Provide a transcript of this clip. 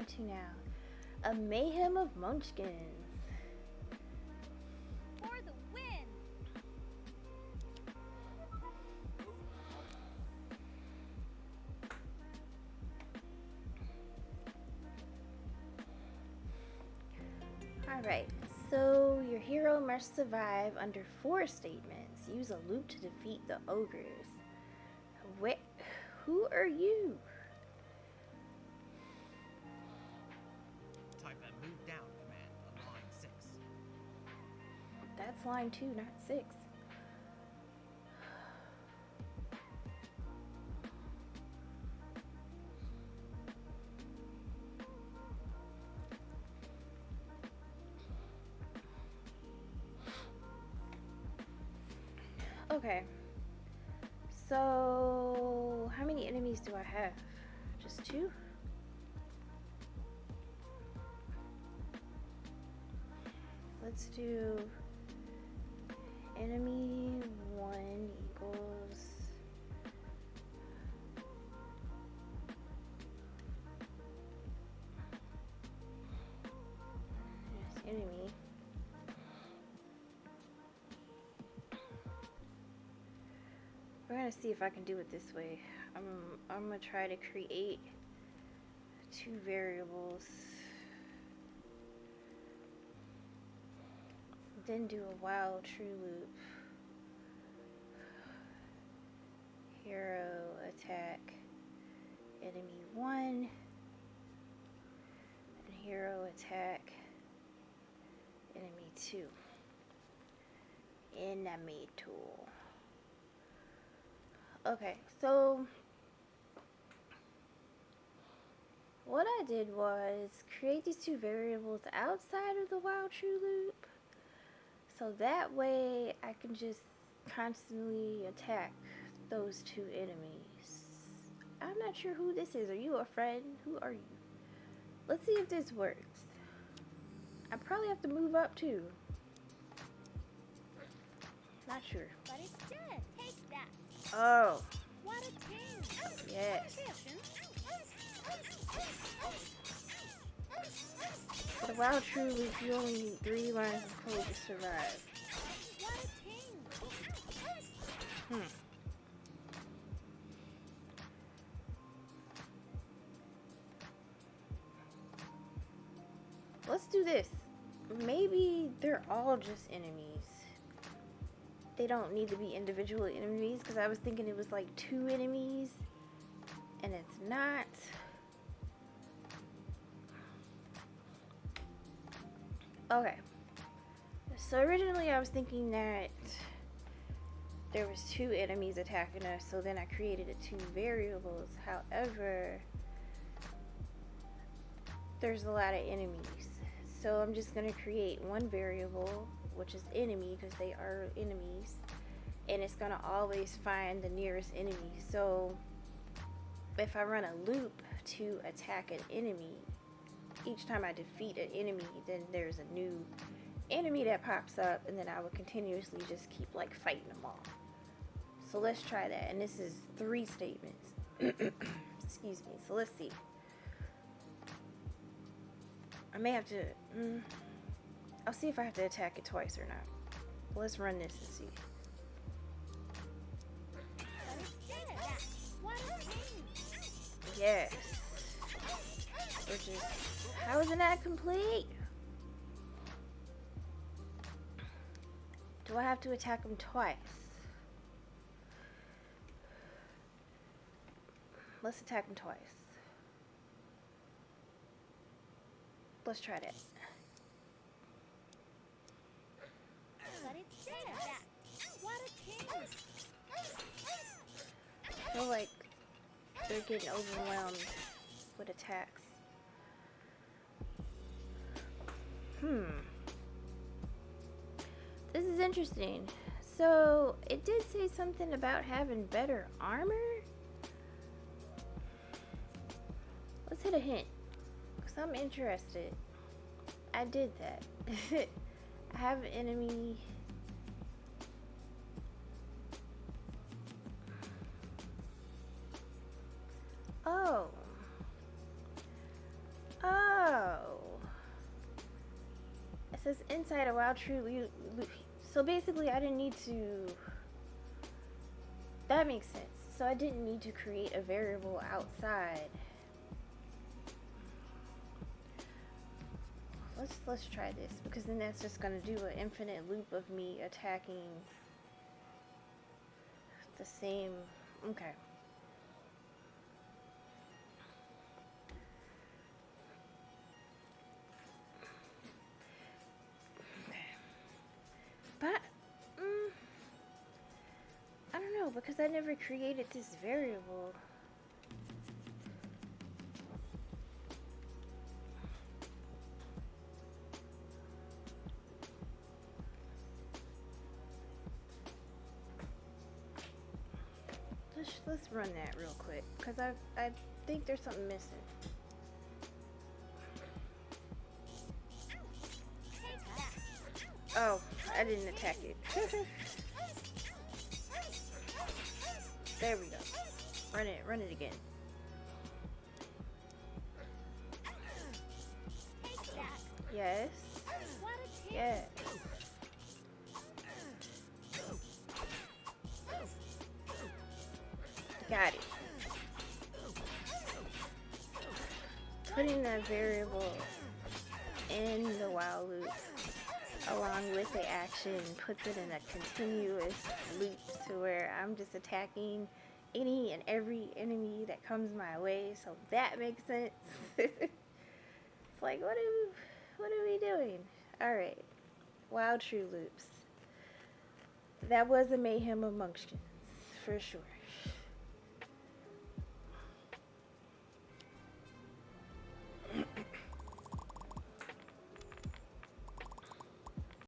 to now? A Mayhem of Munchkins. For the win! Alright, so your hero must survive under 4 statements. Use a loop to defeat the ogres. Who are you? Type that move down command on line 6. That's line 2, not 6. Okay. So, how many enemies do I have? Just 2? Let's do enemy 1 equals enemy. We're gonna see if I can do it this way. I'm gonna try to create 2 variables, then do a while true loop. Hero attack enemy 1 and hero attack enemy 2. Enemy tool. Okay, so what I did was create these 2 variables outside of the while true loop, so that way I can just constantly attack those 2 enemies. I'm not sure who this is. Are you a friend? Who are you? Let's see if this works. I probably have to move up too. Not sure. But it's dead. Take that. Oh. What a team. Yes. For the wild true loop, you only need 3 lines of code to survive. What a team. Let's do this. Maybe they're all just enemies. They don't need to be individual enemies, because I was thinking it was like 2 enemies, and it's not. Okay. So originally I was thinking that there was 2 enemies attacking us, so then I created the 2 variables. However, there's a lot of enemies. So I'm just going to create 1 variable, which is enemy, because they are enemies, and it's going to always find the nearest enemy. So if I run a loop to attack an enemy, each time I defeat an enemy, then there's a new enemy that pops up, and then I would continuously just keep like fighting them all. So let's try that, and this is 3 statements. Excuse me. So let's see. I may have to I'll see if I have to attack it twice or not. Let's run this and see. Yes. Which is, how is it not complete? Do I have to attack them twice? Let's attack them twice. Let's try that. But it's dead. What a team. I feel like they're getting overwhelmed with attacks. This is interesting. So, it did say something about having better armor? Let's hit a hint, because I'm interested. I did that. I have an enemy. Oh. says inside a wild true loop. So basically I didn't need to, that makes sense. So I didn't need to create a variable outside. Let's try this, because then that's just gonna do an infinite loop of me attacking the same. Okay. But I don't know, because I never created this variable. Let's run that real quick, because I think there's something missing. Oh, I didn't attack it. There we go. Run it again. Yes. Yeah. Got it. Putting that variable in the while loop along with the action puts it in a continuous loop to where I'm just attacking any and every enemy that comes my way. So that makes sense. It's like, what are we doing? Alright. Wild true loops. That was a Mayhem of Munchkins, for sure.